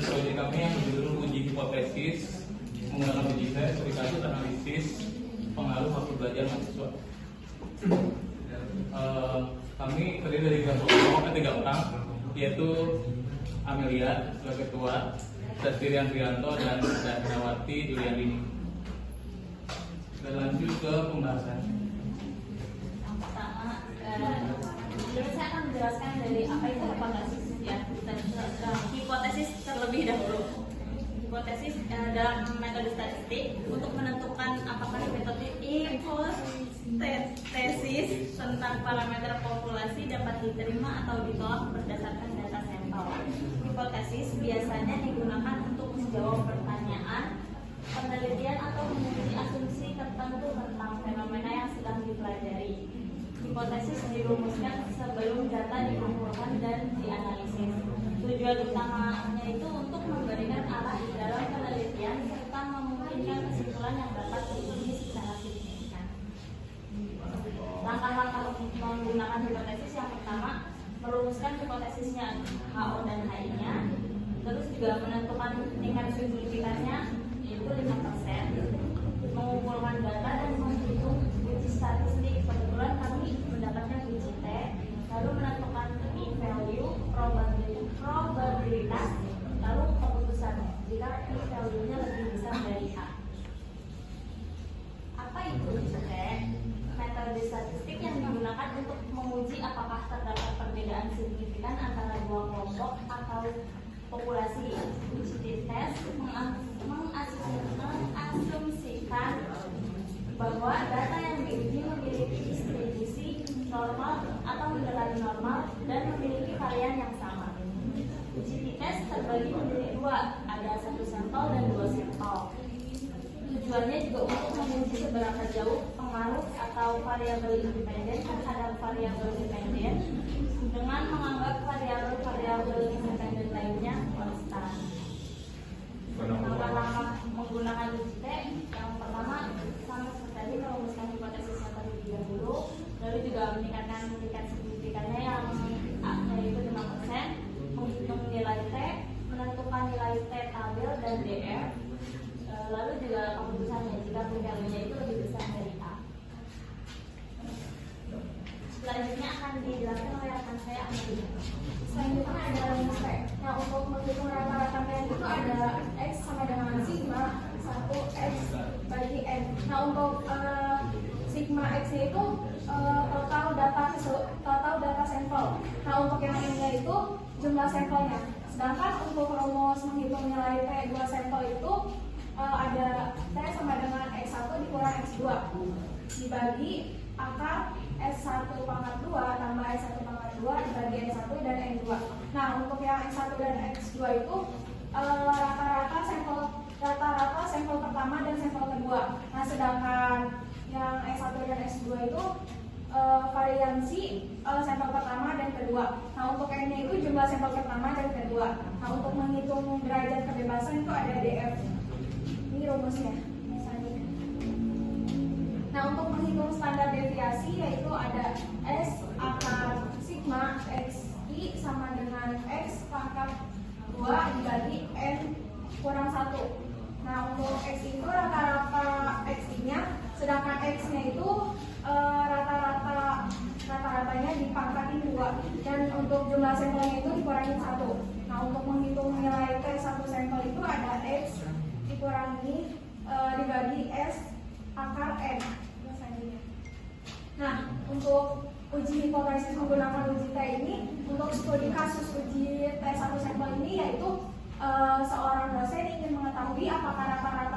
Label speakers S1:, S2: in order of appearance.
S1: proyek kami yang berjudul uji hipotesis menggunakan uji tes, studi kasus, analisis pengaruh waktu belajar mahasiswa. Kami terdiri dari 3 orang, yaitu Amelia sebagai ketua, Dastirian Trianto dan Darnawati Juliandini. Dan lanjut ke pembahasan.
S2: Yang pertama, jadi saya akan menjelaskan dari apa itu hipotesis ya. Hipotesis terlebih dahulu. Hipotesis dalam metode statistik untuk menentukan apakah hipotesis tentang parameter populasi dapat diterima atau ditolak berdasarkan data sampel. Hipotesis biasanya digunakan untuk menjawab pertanyaan, penelitian atau menguji asumsi tertentu tentang fenomena yang sedang dipelajari. Hipotesis dirumuskan sebelum data dikumpulkan dan dianalisis. Tujuan utamanya itu untuk memberikan arah dalam penelitian serta memungkinkan kesimpulan yang dapat diuji secara signifikan. Langkah-langkah menggunakan hipotesis yang pertama, merumuskan hipotesisnya HO dan HI-nya, terus juga menentukan tingkat signifikannya yaitu 5%, mengumpulkan data dan menghitung uji statistik. Kebetulan kami mendapatkan uji T, lalu menentukan p-value, probabilitas, lalu keputusan jika p-value-nya lebih besar dari A. Apa itu uji T? Metode statistik yang digunakan untuk menguji apakah terdapat perbedaan signifikan antara dua kelompok atau populasi. Uji tes mengasumsikan bahwa data yang diuji memiliki distribusi normal atau mendekati normal dan memiliki varian yang sama. Uji tes terbagi menjadi 2, ada 1 sampel dan 2 sampel. Tujuannya juga untuk menguji seberapa jauh pengaruh atau variabel independen terhadap variabel dependen dengan menganggap variabel independen lainnya konstan. Langkah-langkah menggunakan uji T yang pertama sama seperti tadi, merumuskan hipotesisnya terlebih dahulu, lalu juga meningkatkan tingkat signifikannya yang yaitu 5%, menghitung nilai T, menentukan nilai T tabel dan DR, lalu juga keputusannya jika p-value-nya itu lebih besar dari A. Selanjutnya akan dijelaskan oleh rekan saya Amelia.
S3: Selanjutnya ada rumus P. Nah, untuk menghitung rata-rata P itu ada X sama dengan sigma 1 X bagi N. Nah, untuk sigma X-nya itu total data sampel. Nah, untuk yang N-nya itu jumlah sampelnya. Sedangkan untuk rumus menghitung nilai P 2 sampel itu ada T sama dengan X1 dikurang X2 dibagi akar S1 pangkat 2 tambah S1 pangkat 2 dibagi N1 dan N2. Nah, untuk yang X1 dan X2 itu rata-rata sampel pertama dan sampel kedua. Nah, sedangkan yang X1 dan X2 itu variansi sampel pertama dan kedua. Nah, untuk N-nya itu jumlah sampel pertama dan kedua. Nah, untuk menghitung derajat kebebasan itu ada DF. Ini rumusnya. Nah, untuk menghitung standar deviasi yaitu ada S akar sigma XI sama dengan X pangkat 2 dibagi N kurang 1. Nah, untuk X itu rata-rata XI-nya, sedangkan X-nya itu rata-ratanya dipangkatin 2, dan untuk jumlah sampelnya itu dikurangin 1. Nah, untuk menghitung nilai T satu sampel itu ada X dikurangi dibagi S akar N. Nah, untuk uji hipotesis menggunakan uji T ini, untuk studi kasus uji T satu sampel ini yaitu seorang dosen ingin mengetahui apakah rata-rata